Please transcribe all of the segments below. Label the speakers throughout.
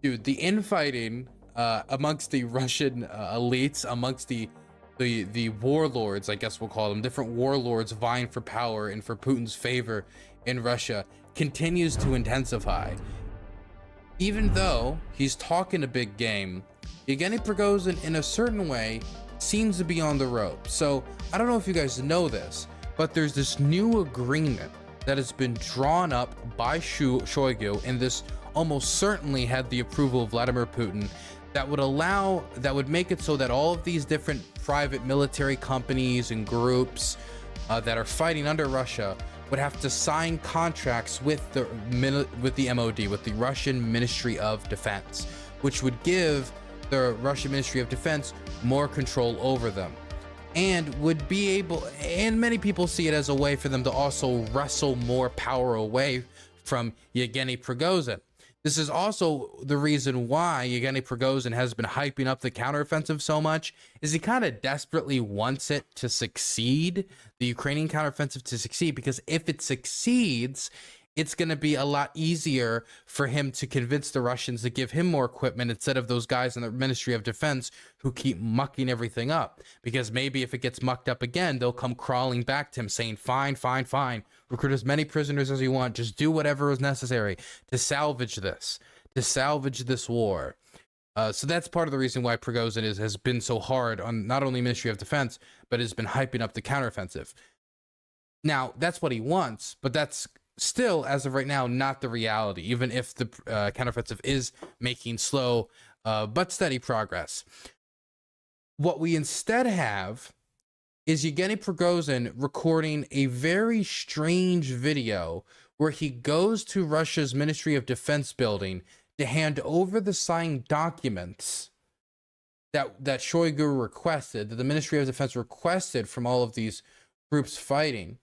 Speaker 1: Dude, the infighting amongst the Russian elites, amongst the warlords, I guess we'll call them, different warlords vying for power and for Putin's favor in Russia, continues to intensify. Even though he's talking a big game, Yevgeny Prigozhin in a certain way seems to be on the rope. So I don't know if you guys know this, but there's this new agreement that has been drawn up by Shoigu, and this almost certainly had the approval of Vladimir Putin, that would make it so that all of these different private military companies and groups that are fighting under Russia would have to sign contracts with the MOD, with the Russian Ministry of Defense, which would give the Russian Ministry of Defense more control over them, and would be able, and many people see it as a way for them to also wrestle more power away from Yevgeny Prigozhin. This is also the reason why Yevgeny Prigozhin has been hyping up the counteroffensive so much, is he kind of desperately wants it to succeed, the Ukrainian counteroffensive to succeed, because if it succeeds, it's going to be a lot easier for him to convince the Russians to give him more equipment instead of those guys in the Ministry of Defense who keep mucking everything up. Because maybe if it gets mucked up again, they'll come crawling back to him saying, fine, fine, fine, recruit as many prisoners as you want, just do whatever is necessary to salvage this war. So that's part of the reason why Prigozhin has been so hard on not only Ministry of Defense, but has been hyping up the counteroffensive. Now, that's what he wants, but that's still, as of right now, not the reality, even if the counteroffensive is making slow but steady progress. What we instead have is Yevgeny Prigozhin recording a very strange video where he goes to Russia's Ministry of Defense building to hand over the signed documents that Shoigu requested, that the Ministry of Defense requested from all of these groups fighting.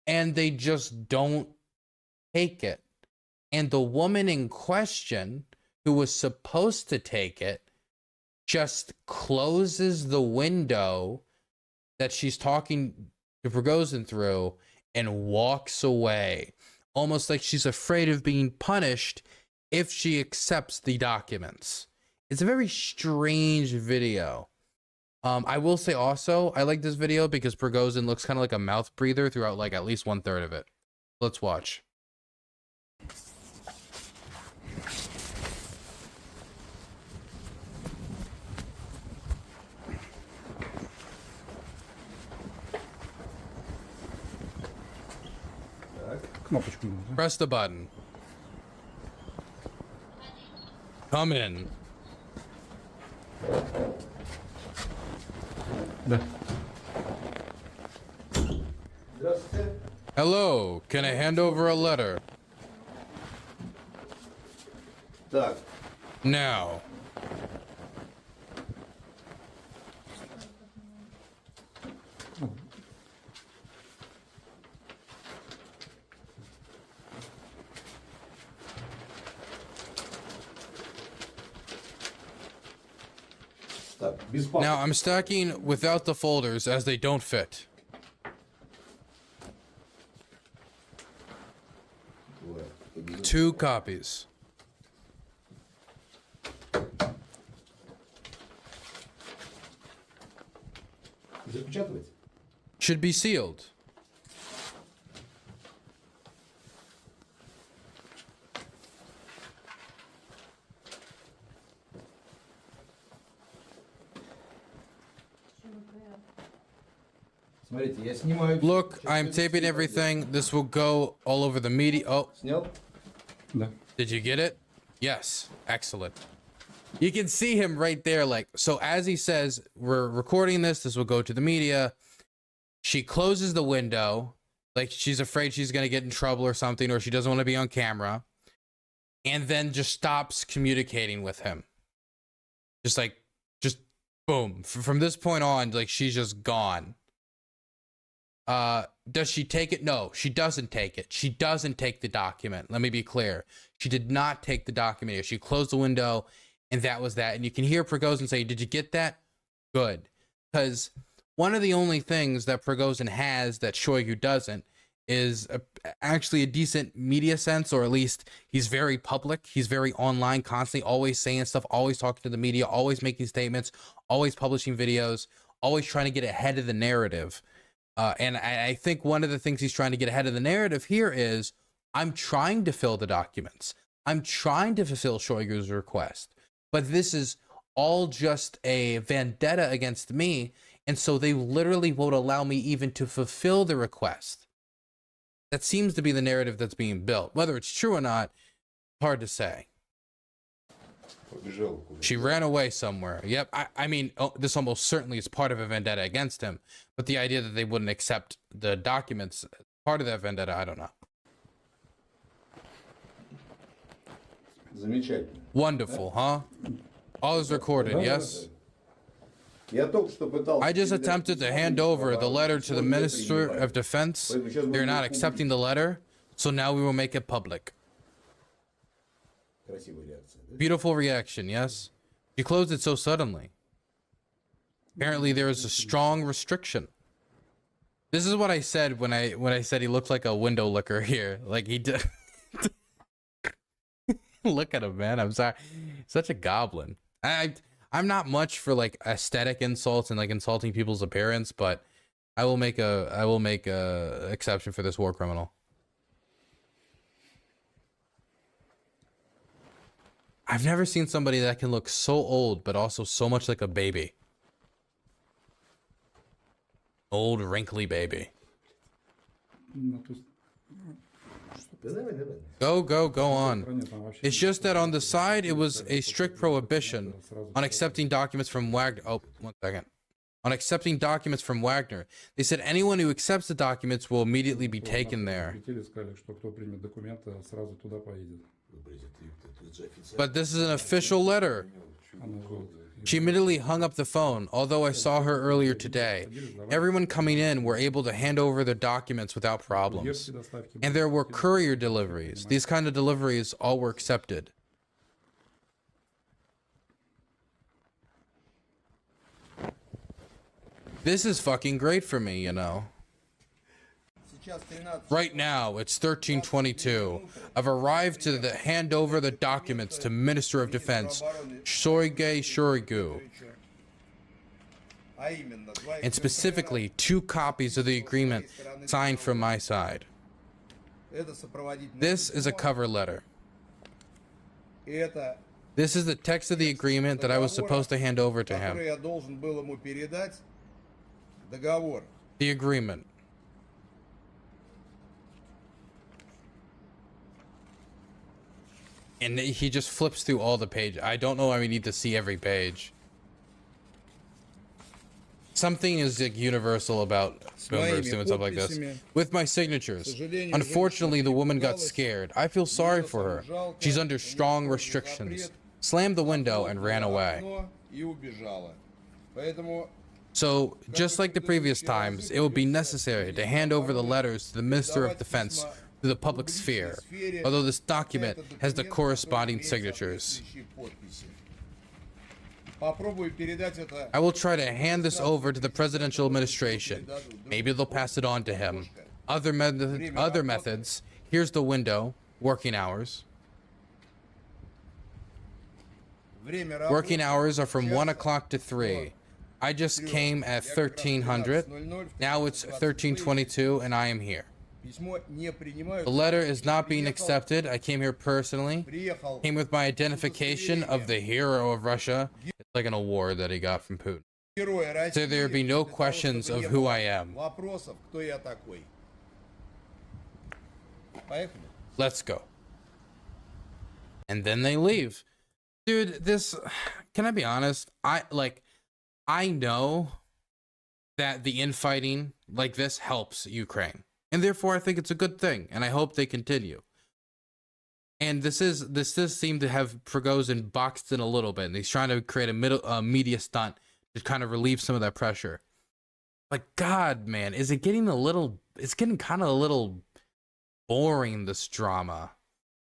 Speaker 1: And they just don't take it. And the woman in question, who was supposed to take it, just closes the window that she's talking to Prigozhin through and walks away, almost like she's afraid of being punished if she accepts the documents. It's a very strange video. I will say also, I like this video because Prigozhin looks kind of like a mouth breather throughout like at least 1/3 of it. Let's watch. Press the button. Come in. Hello, can I hand over a letter?
Speaker 2: Так.
Speaker 1: Now. Now I'm stacking without the folders as they don't fit. Two copies. Should be sealed. Look, I'm taping everything. This will go all over the media. Oh, did you get it? Yes, excellent. You can see him right there. Like, so as he says, we're recording this. This will go to the media. She closes the window, like she's afraid she's going to get in trouble or something, or she doesn't want to be on camera, and then just stops communicating with him. Just boom. From this point on, like, she's just gone. Does she take it? No, she doesn't take it. She doesn't take the document. Let me be clear. She did not take the document. She closed the window, and that was that. And you can hear Prigozhin say, did you get that? Good. Because one of the only things that Prigozhin has that Shoigu doesn't actually a decent media sense, or at least he's very public. He's very online, constantly, always saying stuff, always talking to the media, always making statements, always publishing videos, always trying to get ahead of the narrative. And I think one of the things he's trying to get ahead of the narrative here is, I'm trying to fill the documents. I'm trying to fulfill Shoigu's request, but this is all just a vendetta against me. And so they literally won't allow me even to fulfill the request. That seems to be the narrative that's being built. Whether it's true or not, hard to say. She ran away somewhere. Yep. I mean, this almost certainly is part of a vendetta against him. But the idea that they wouldn't accept the documents, part of that vendetta, I don't know. Wonderful, huh? All is recorded, yes? I just attempted to hand over the letter to the Minister of Defense. They're not accepting the letter, so now we will make it public. Beautiful reaction, yes? You closed it so suddenly. Apparently there is a strong restriction. This is what I said when I said he looked like a window licker here. Like he did. Look at him, man. I'm sorry. Such a goblin. I'm not much for like aesthetic insults and like insulting people's appearance, but I will make a exception for this war criminal. I've never seen somebody that can look so old but also so much like a baby. Old wrinkly baby. Go on. It's just that on the side, it was a strict prohibition on accepting documents from Wagner. Oh, 1 second. On accepting documents from Wagner. They said anyone who accepts the documents will immediately be taken there. But this is an official letter. She immediately hung up the phone, although I saw her earlier today. Everyone coming in were able to hand over their documents without problems. And there were courier deliveries. These kind of deliveries all were accepted. This is fucking great for me, you know. Right now, it's 13:22. I've arrived to hand over the documents to Minister of Defense, Shoigu. And specifically, 2 copies of the agreement signed from my side. This is a cover letter. This is the text of the agreement that I was supposed to hand over to him. The agreement. And he just flips through all the pages. I don't know why we need to see every page. Something is like universal about Boomers doing stuff like this. With my signatures. Unfortunately, the woman got scared. I feel sorry for her. She's under strong restrictions. Slammed the window and ran away. So, just like the previous times, it will be necessary to hand over the letters to the Minister of Defense to the public sphere, although this document has the corresponding signatures. I will try to hand this over to the presidential administration. Maybe they'll pass it on to him. Other methods. Here's the window. Working hours. Working hours are from 1 o'clock to 3. I just came at 1300. Now it's 1322 and I am here. The letter is not being accepted. I came here personally. Came with my identification of the hero of Russia. It's like an award that he got from Putin. So there be no questions of who I am. Let's go. And then they leave. Dude, this, can I be honest? I know that the infighting like this helps Ukraine. And therefore, I think it's a good thing, and I hope they continue. And this does seem to have Prigozhin boxed in a little bit, and he's trying to create a media stunt to kind of relieve some of that pressure. But God, man, it's getting kind of a little boring, this drama.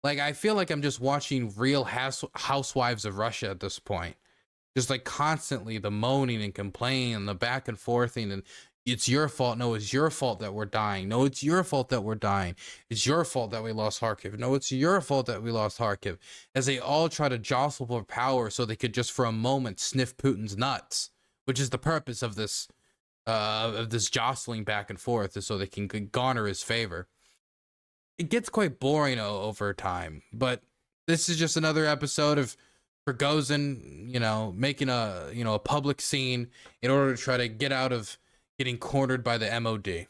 Speaker 1: Like, I feel like I'm just watching Real Housewives of Russia at this point. Just like constantly the moaning and complaining and the back and forthing, and it's your fault. No, it's your fault that we're dying. No, it's your fault that we're dying. It's your fault that we lost Kharkiv. No, it's your fault that we lost Kharkiv. As they all try to jostle for power so they could just for a moment sniff Putin's nuts, which is the purpose of this jostling back and forth, is so they can garner his favor. It gets quite boring over time, but this is just another episode of Prigozhin, making a public scene in order to try to get out of getting cornered by the MOD.